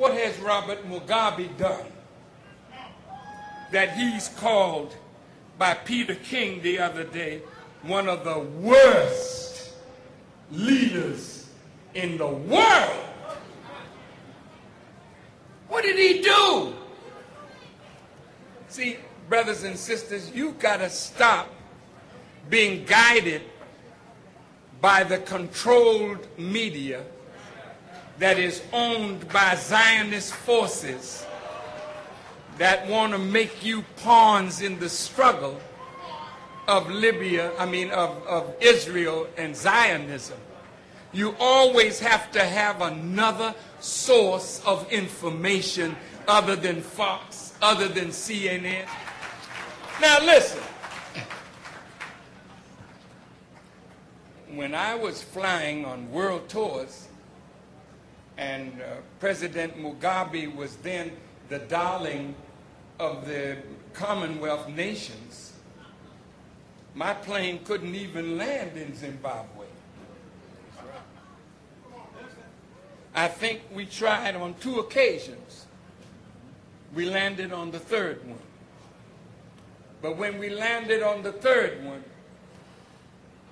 What has Robert Mugabe done that he's called by Peter King the other day one of the worst leaders in the world? What did he do? See, brothers and sisters, you've got to stop being guided by the controlled media that is owned by Zionist forces that want to make you pawns in the struggle of of Israel and Zionism. You always have to have another source of information other than Fox, other than CNN. Now listen, when I was flying on world tours and President Mugabe was then the darling of the Commonwealth nations, my plane couldn't even land in Zimbabwe. I think we tried on 2 occasions. We landed on the 3rd one. But when we landed on the 3rd one,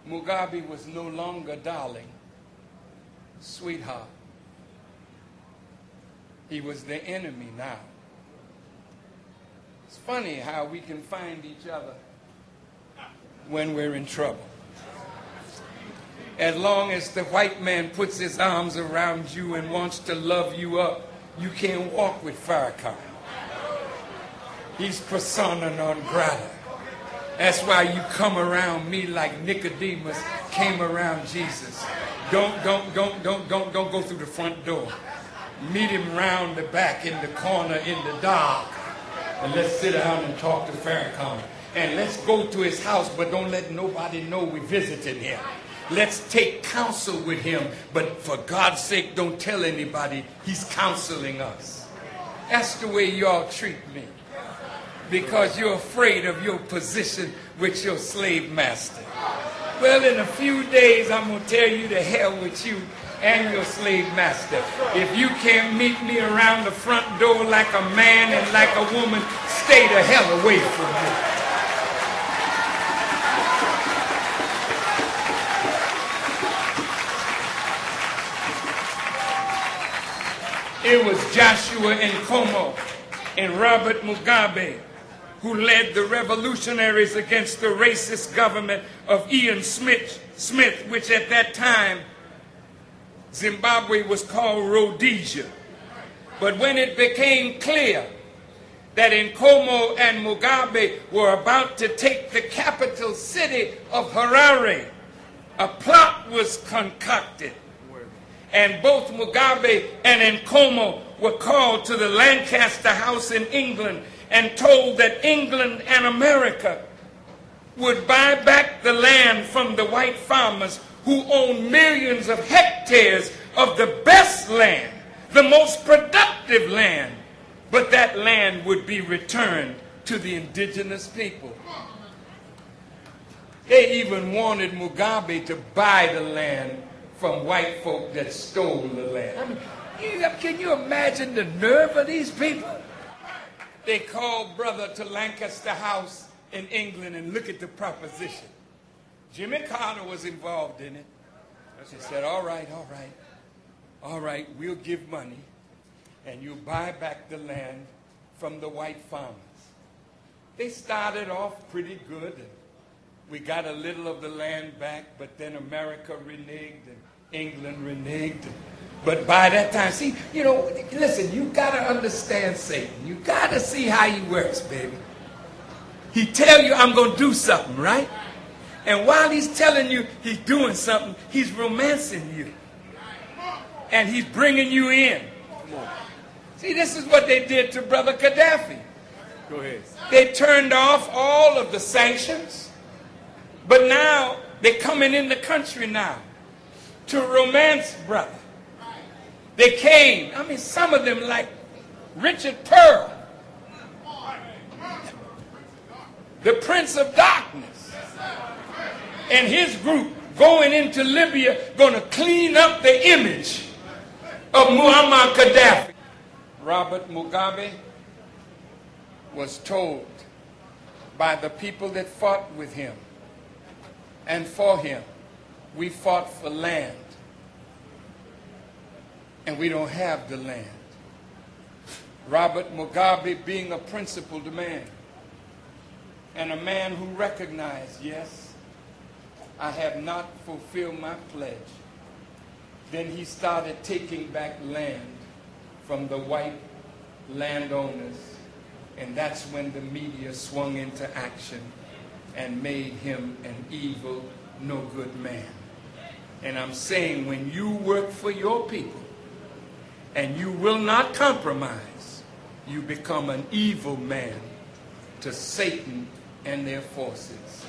Mugabe was no longer darling, sweetheart. He was the enemy now. It's funny how we can find each other when we're in trouble. As long as the white man puts his arms around you and wants to love you up, you can't walk with Farrakhan. He's persona non grata. That's why you come around me like Nicodemus came around Jesus. Don't go through the front door. Meet him round the back in the corner in the dark. And let's sit down and talk to Farrakhan. And let's go to his house, but don't let nobody know we visited him. Let's take counsel with him, but for God's sake, don't tell anybody he's counseling us. That's the way y'all treat me, because you're afraid of your position with your slave master. Well, in a few days, I'm going to tell you to hell with you and your slave master. If you can't meet me around the front door like a man and like a woman, stay the hell away from me. It was Joshua Nkomo and Robert Mugabe who led the revolutionaries against the racist government of Ian Smith, which at that time Zimbabwe was called Rhodesia. But when it became clear that Nkomo and Mugabe were about to take the capital city of Harare, a plot was concocted. And both Mugabe and Nkomo were called to the Lancaster House in England and told that England and America would buy back the land from the white farmers who owned millions of hectares of the best land, the most productive land, but that land would be returned to the indigenous people. They even wanted Mugabe to buy the land from white folk that stole the land. I mean, can you imagine the nerve of these people? They called brother to Lancaster House in England and look at the proposition. Jimmy Carter was involved in it. He said, all right, we'll give money and you'll buy back the land from the white farmers. They started off pretty good. And we got a little of the land back, but then America reneged and England reneged. But by that time, see, listen, you got to understand Satan. You got to see how he works, baby. He tell you, I'm going to do something, right? And while he's telling you he's doing something, he's romancing you. And he's bringing you in. See, this is what they did to Brother Gaddafi. Go ahead. They turned off all of the sanctions. But now, they're coming in the country now to romance brother. They came, some of them like Richard Pearl, the Prince of Darkness, and his group going into Libya, going to clean up the image of Muammar Gaddafi. Robert Mugabe was told by the people that fought with him and for him, we fought for land, and we don't have the land. Robert Mugabe, being a principled man and a man who recognized, yes, I have not fulfilled my pledge, then he started taking back land from the white landowners, and that's when the media swung into action and made him an evil, no good man. And I'm saying, when you work for your people and you will not compromise, you become an evil man to Satan and their forces.